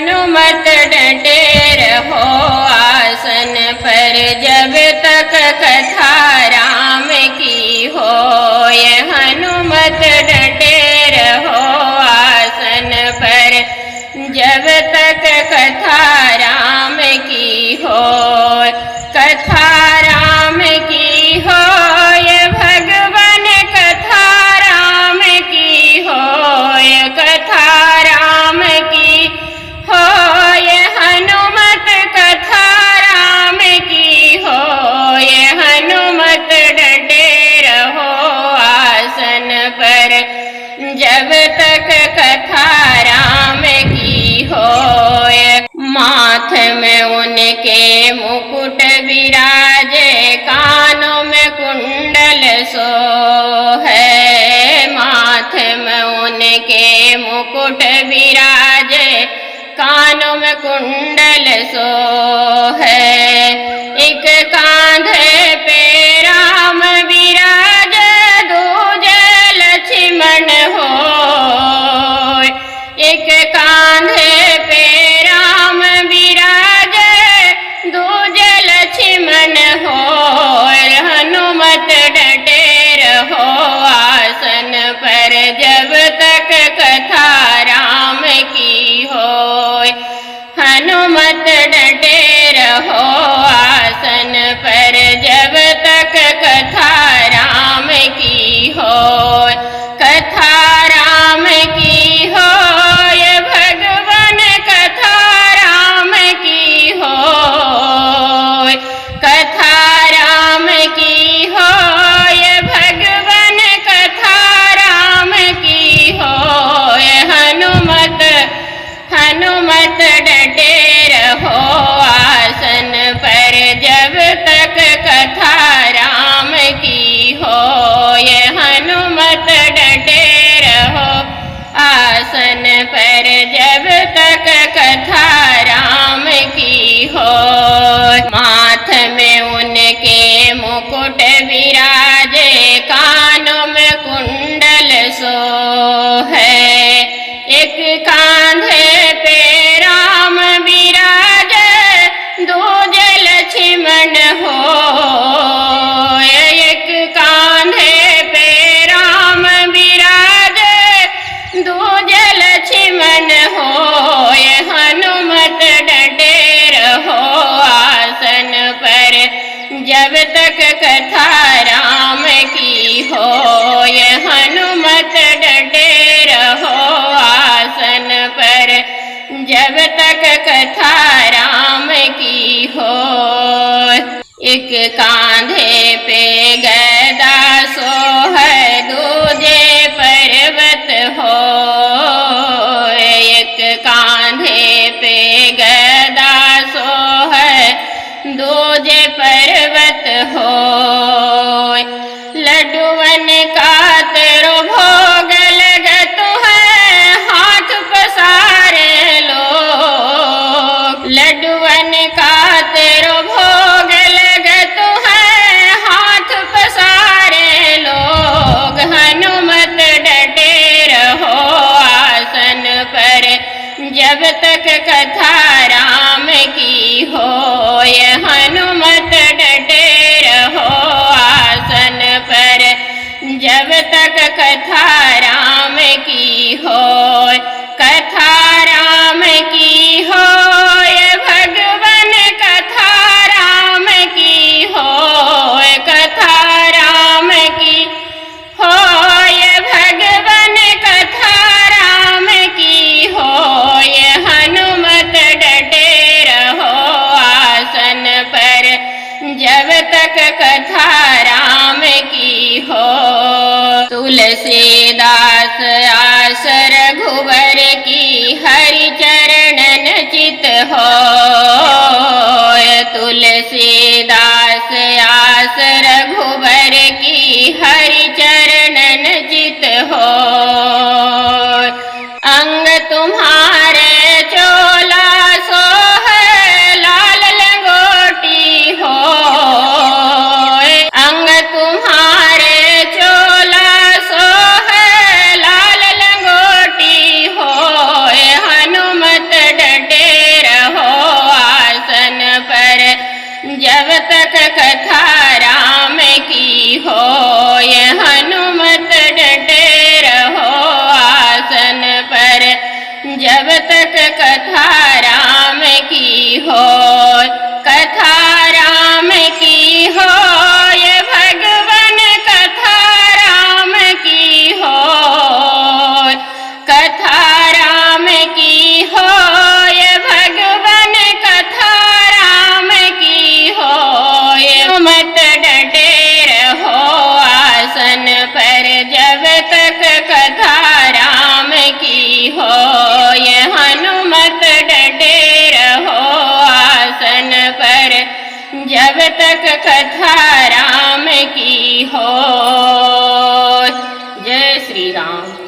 हनुमत डटे रहो आसन पर, जब तक कथा राम की होय। हनुमत डटे रहो आसन पर, जब तक कथा राम की होय। कथा राम की होय भगवन, कथा राम की होय। कथा राम की होय हनुमत, कथा राम की होय। हनुमत डटे रहो आसन पर, जब तक कथा राम की होय। माथ में उनके मुकुट विराजे, कानों में कुंडल सोहे। माथ में उनके मुकुट विराजे, कानों में कुंडल सोहे। एक कांधे पे राम विराजे, दूजे लक्ष्मण होय। एक कांधे पे राम विराजे, दूजे लक्ष्मण होय। हनुमत डटे रहो आसन पर, जब तक कथा राम की होय। हनुमत डटे रहो आसन पर, जब तक कथा राम की होय। कथा राम की होय भगवन, कथा राम की होय। कथा राम की होय भगवन, कथा राम की होय। हनुमत डटे रहो आसन पर, जब तक कथा राम की होय। हनुमत डटे रहो आसन पर, जब तक कथा राम की होय। माथ में उनके मुकुट विराजे, कानों में कुंडल सोहे। एक कांधे पे राम विराजे, दूजे लक्ष्मण होय। एक कांधे पे राम विराजे, दूजे लक्ष्मण होय। हनुमत डटे रहो आसन पर, जब तक कथा राम की होय। हनुमत डटे रहो आसन पर, जब तक कथा राम की होय। एक कांधे पे गदा सोहै, दूजे पर्वत होय। एक कांधे पे गदा सोहै, दूजे पर्वत होय। लड्डुअन का तेरो भोग लगत है, हाथ पसारे लोग। लड्डुअन का तेरो भोग लगत है, हाथ पसारे लोग। हनुमत डटे रहो आसन पर, जब तक कथा राम की होय। हनुमत डटे रहो आसन पर, जब तक कथा राम की होय। कथा राम की होय भगवन, कथा राम की होय। कथा राम की होय भगवन, कथा राम की होय। हनुमत डटे रहो आसन पर, जब तक कथा राम की हो। तुलसीदास आस रघुवर की, हरि चरणन चित होय। तुलसीदास आस रघुवर की, हरि चरणन चित होय। अंग तुम्हारे चोला सोहै, लाल लंगोटी होय। अंग तुम्हारे चोला सोहै, लाल लंगोटी होय। हनुमत डटे जब तक कथा राम की हो, ये हनुमत डटे रहो आसन पर। जब तक कथा राम की हो, कथा राम की हो, ये भगवान कथा राम की हो, कथा राम की हो, ये भगवान कथा राम की हो। ये मत डटे रहो आसन पर, जब तक कथा राम की हो, ये हनुमत डटे रहो आसन पर, जब तक कथा राम की हो। जय श्री राम।